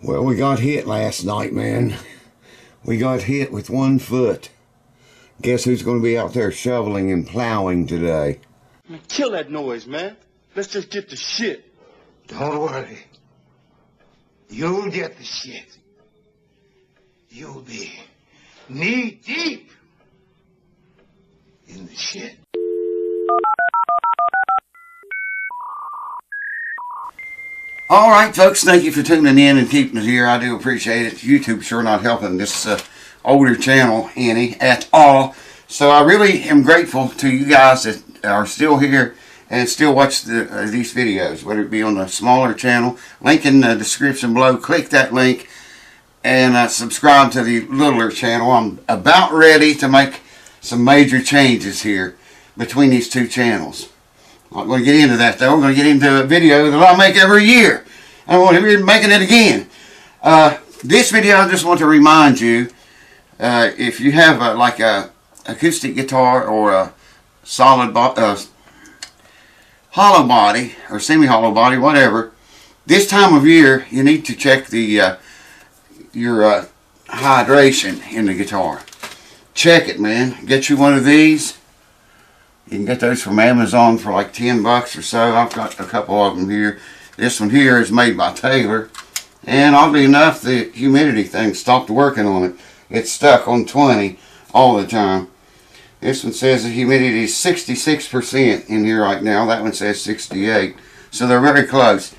Well, we got hit last night, man. We got hit with 1 foot. Guess who's going to be out there shoveling and plowing today? Man, kill that noise, man. Let's just get the shit. Don't worry. You'll get the shit. You'll be knee deep in the shit. All right, folks, thank you for tuning in and keeping it here. I do appreciate it. YouTube's sure not helping this older channel any at all. So I really am grateful to you guys that are still here and still watch these videos, whether it be on the smaller channel. Link in the description below. Click that link and subscribe to the littler channel. I'm about ready to make some major changes here between these two channels. I'm not going to get into that, though. I'm going to get into a video that I make every year. I don't want to be making it again. This video, I just want to remind you, if you have like a acoustic guitar or a solid hollow body or semi-hollow body, whatever, this time of year you need to check the your hydration in the guitar. Check it, man. Get you one of these. You can get those from Amazon for like 10 bucks or so. I've got a couple of them here. This one here is made by Taylor. And oddly enough, the humidity thing stopped working on it. It's stuck on 20 all the time. This one says the humidity is 66% in here right now. That one says 68. So they're very close.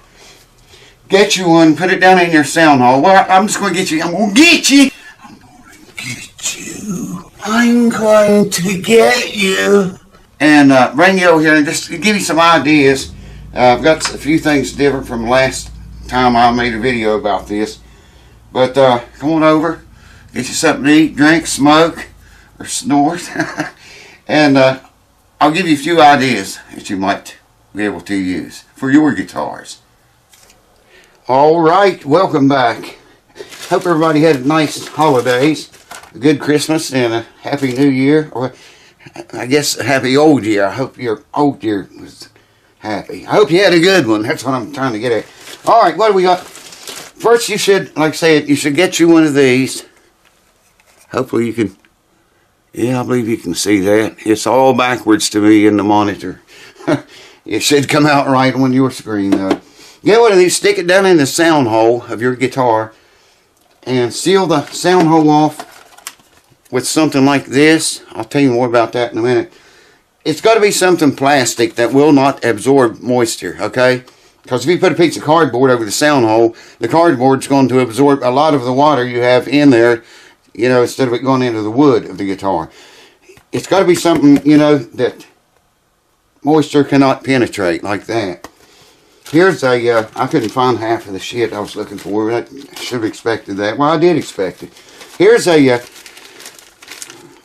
Get you one. Put it down in your sound hole. Well, I'm just going to get you. I'm going to get you. I'm going to get you. I'm going to get you. And bring you over here and just give you some ideas. I've got a few things different from last time I made a video about this. But come on over. Get you something to eat, drink, smoke, or snort. And I'll give you a few ideas that you might be able to use for your guitars. Alright, welcome back. Hope everybody had nice holidays, a good Christmas, and a happy new year. Or I guess a happy old year. I hope your old year was happy. I hope you had a good one. That's what I'm trying to get at. Alright, what do we got? First, you should, like I said, you should get you one of these. Hopefully you can, yeah, I believe you can see that. It's all backwards to me in the monitor. It should come out right on your screen, though. Get one of these, stick it down in the sound hole of your guitar, and seal the sound hole off with something like this. I'll tell you more about that in a minute. It's got to be something plastic that will not absorb moisture, okay? Because if you put a piece of cardboard over the sound hole, the cardboard's going to absorb a lot of the water you have in there, you know, instead of it going into the wood of the guitar. It's got to be something, you know, that moisture cannot penetrate like that. Here's a, I couldn't find half of the shit I was looking for. I should have expected that. Well, I did expect it. Here's a,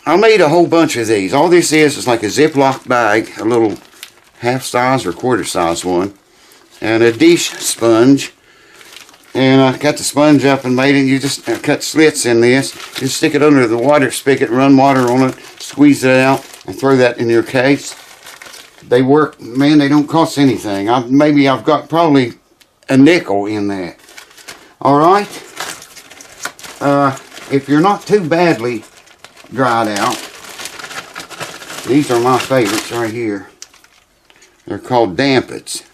I made a whole bunch of these. All this is like a Ziploc bag, a little half size or quarter size one, and a dish sponge. And I got the sponge up and made it. You just cut slits in this. Just stick it under the water spigot, run water on it, squeeze it out, and throw that in your case. They work, man, they don't cost anything. Maybe I've got probably a nickel in that. Alright? If you're not too badly dried out, these are my favorites right here. They're called dampets.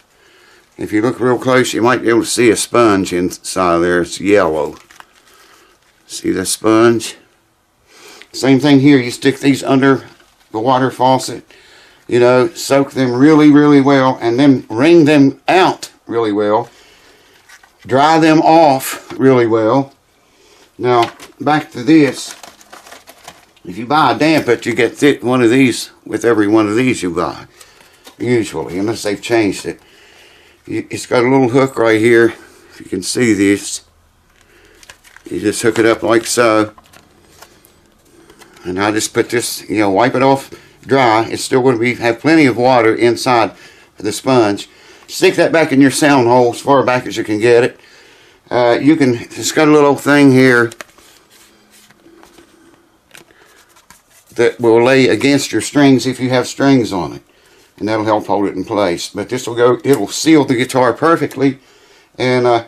If you look real close, you might be able to see a sponge inside there. It's yellow. See the sponge? Same thing here. You stick these under the water faucet. You know, soak them really, really well, and then wring them out really well. Dry them off really well. Now, back to this. If you buy a dampet, you get one of these with every one of these you buy. Usually, unless they've changed it. It's got a little hook right here. If you can see this. You just hook it up like so. And I just put this, you know, wipe it off dry. It's still going to have plenty of water inside the sponge. Stick that back in your sound hole as far back as you can get it. It's got a little thing here that will lay against your strings if you have strings on it, and that'll help hold it in place. But this will go, it will seal the guitar perfectly, and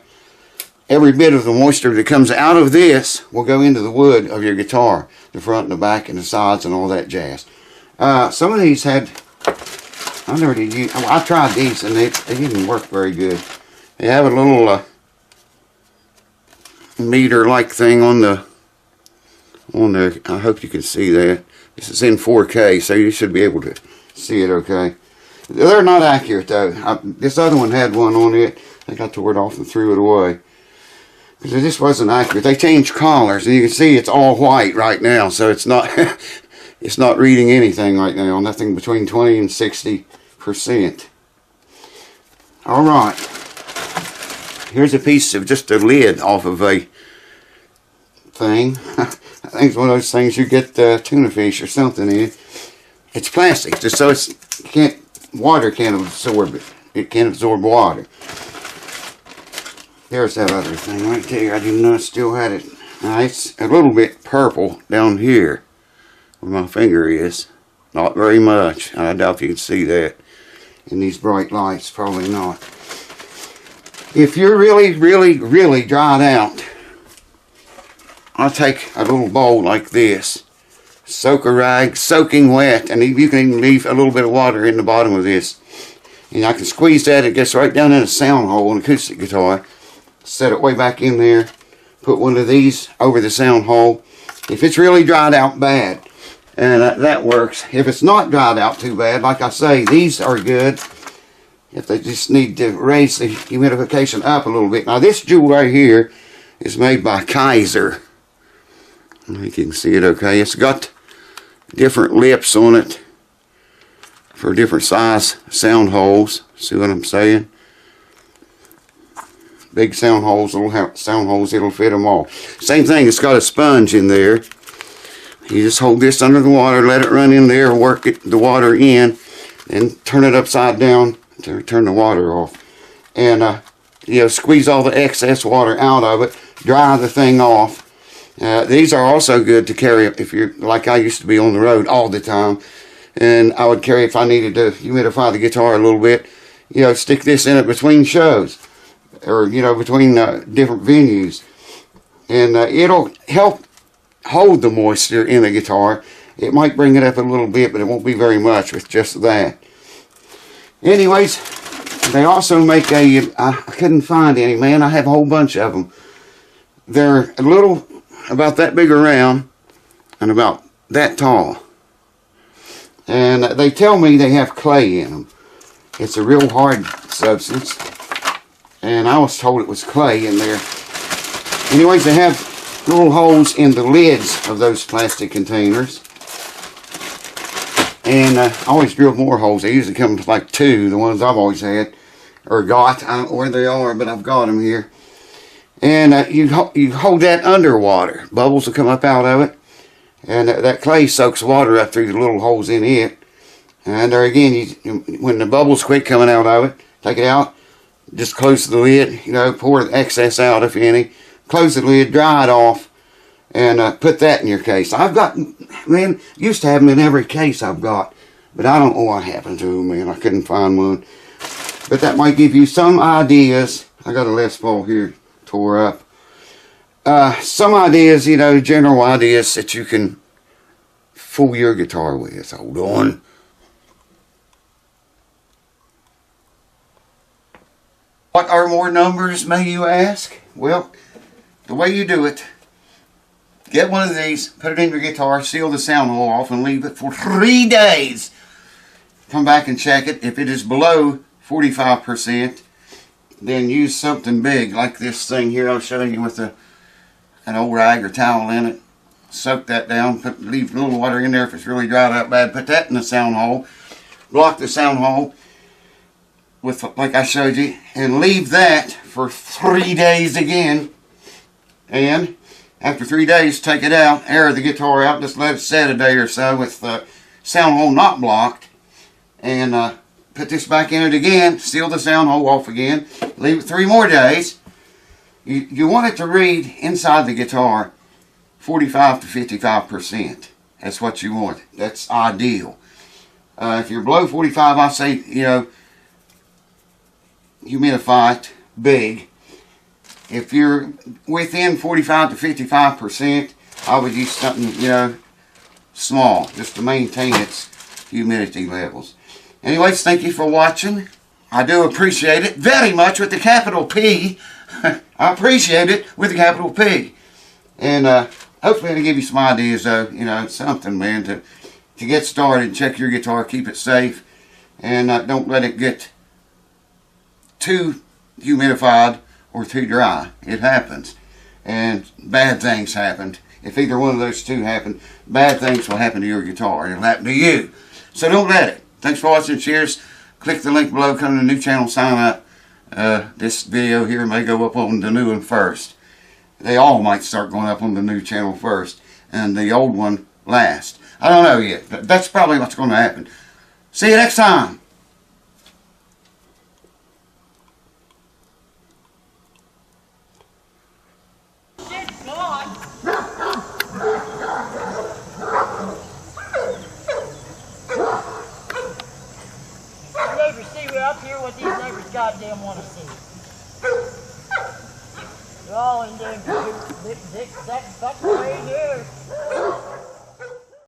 every bit of the moisture that comes out of this will go into the wood of your guitar, the front and the back and the sides and all that jazz. Some of these had, I never did use, I tried these and they didn't work very good. They have a little meter-like thing on the, I hope you can see that. This is in 4K, so you should be able to see it okay. They're not accurate though. This other one had one on it. I think I tore it off and threw it away, because it just wasn't accurate. They changed colors, and you can see it's all white right now, so it's not it's not reading anything right now. Nothing between 20 and 60%. All right, here's a piece of just a lid off of a thing. I think it's one of those things you get tuna fish or something in. It's plastic, just so water can't absorb it. It can't absorb water. There's that other thing right there. I didn't know I still had it. Now, it's a little bit purple down here where my finger is. Not very much. I doubt if you can see that in these bright lights. Probably not. If you're really, really, really dried out, I'll take a little bowl like this, soak a rag, soaking wet, and you can even leave a little bit of water in the bottom of this. And I can squeeze that. It gets right down in a sound hole, an acoustic guitar. Set it way back in there. Put one of these over the sound hole. If it's really dried out bad, and that works. If it's not dried out too bad, like I say, these are good. If they just need to raise the humidification up a little bit. Now this jewel right here is made by Kaiser. I think you can see it okay. It's got different lips on it for different size sound holes. See what I'm saying? Big sound holes, little sound holes, it'll fit them all. Same thing, it's got a sponge in there. You just hold this under the water, let it run in there, work the water in, and turn it upside down to turn the water off. And, you know, squeeze all the excess water out of it, dry the thing off. These are also good to carry if you're, like I used to be on the road all the time. And I would carry if I needed to humidify the guitar a little bit, you know, stick this in it between shows. Or, you know, between different venues. And it'll help hold the moisture in the guitar. It might bring it up a little bit, but it won't be very much with just that. Anyways, they also make I couldn't find any, man. I have a whole bunch of them. They're a little, about that big around, and about that tall. And they tell me they have clay in them. It's a real hard substance. And I was told it was clay in there. Anyways, they have little holes in the lids of those plastic containers. And I always drill more holes. They usually come with like 2, the ones I've always had. Or got. I don't know where they are, but I've got them here. And you hold that underwater. Bubbles will come up out of it. And that clay soaks water up through the little holes in it. And there again, when the bubbles quit coming out of it, take it out. Just close the lid, you know, pour the excess out if any. Close the lid, dry it off, and put that in your case. I've got, man, used to have them in every case I've got, but I don't know what happened to them, man. I couldn't find one. But that might give you some ideas. I got a Les Paul here tore up. Some ideas, you know, general ideas that you can fool your guitar with. Hold on. What are more numbers, may you ask? Well, the way you do it, get one of these, put it in your guitar, seal the sound hole off, and leave it for 3 days. Come back and check it. If it is below 45%, then use something big, like this thing here I'll show you with an old rag or towel in it. Soak that down, leave a little water in there if it's really dried out bad. Put that in the sound hole. Block the sound hole with, like I showed you, and leave that for 3 days again. And after 3 days, take it out, air the guitar out, just let it set a day or so with the sound hole not blocked, and put this back in it again, seal the sound hole off again, leave it 3 more days. You want it to read inside the guitar 45 to 55%. That's what you want. That's ideal. If you're below 45, I say, you know, humidify it big. if you're within 45 to 55%, I would use something, you know, small, just to maintain its humidity levels. Anyways, thank you for watching. I do appreciate it very much with the capital P. I appreciate it with the capital P. And hopefully it'll give you some ideas, though, you know, something, man, to get started. Check your guitar, keep it safe, and don't let it get too humidified or too dry. It happens, and bad things happen. If either one of those two happen, bad things will happen to your guitar, and it'll happen to you. So don't let it. Thanks for watching. Cheers. Click the link below, come to the new channel, sign up. This video here may go up on the new one first. They all might start going up on the new channel first, and the old one last. I don't know yet, but that's probably what's going to happen. See you next time. Neighbors see we're up here, what these neighbors goddamn want to see. They're all in there, that right here.